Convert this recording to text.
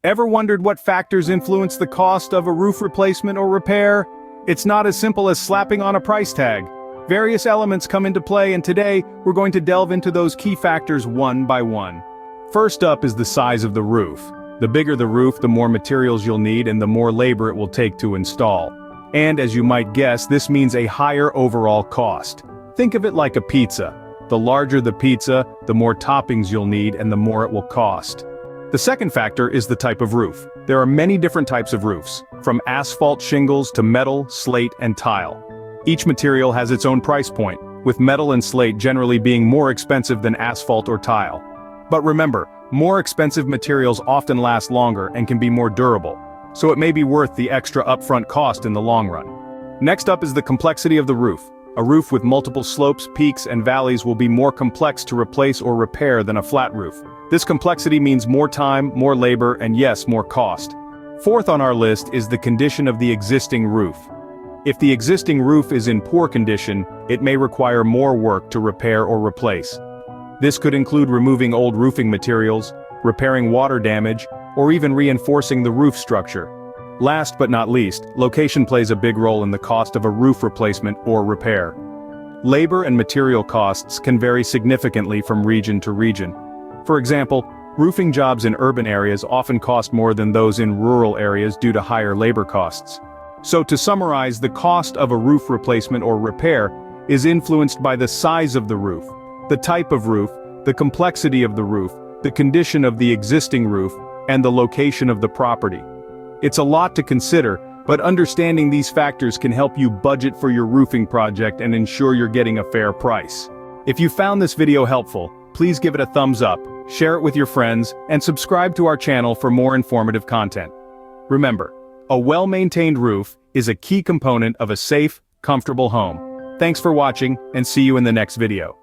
Ever wondered what factors influence the cost of a roof replacement or repair? It's not as simple as slapping on a price tag. Various elements come into play, and today, we're going to delve into those key factors one by one. First up is the size of the roof. The bigger the roof, the more materials you'll need and the more labor it will take to install. And as you might guess, this means a higher overall cost. Think of it like a pizza. The larger the pizza, the more toppings you'll need and the more it will cost. The second factor is the type of roof. There are many different types of roofs, from asphalt shingles to metal, slate, and tile. Each material has its own price point, with metal and slate generally being more expensive than asphalt or tile. But remember, more expensive materials often last longer and can be more durable, so it may be worth the extra upfront cost in the long run. Next up is the complexity of the roof. A roof with multiple slopes, peaks, and valleys will be more complex to replace or repair than a flat roof. This complexity means more time, more labor, and yes, more cost. Fourth on our list is the condition of the existing roof. If the existing roof is in poor condition, it may require more work to repair or replace. This could include removing old roofing materials, repairing water damage, or even reinforcing the roof structure. Last but not least, location plays a big role in the cost of a roof replacement or repair. Labor and material costs can vary significantly from region to region. For example, roofing jobs in urban areas often cost more than those in rural areas due to higher labor costs. So to summarize, the cost of a roof replacement or repair is influenced by the size of the roof, the type of roof, the complexity of the roof, the condition of the existing roof, and the location of the property. It's a lot to consider, but understanding these factors can help you budget for your roofing project and ensure you're getting a fair price. If you found this video helpful, please give it a thumbs up, share it with your friends, and subscribe to our channel for more informative content. Remember, a well-maintained roof is a key component of a safe, comfortable home. Thanks for watching, and see you in the next video.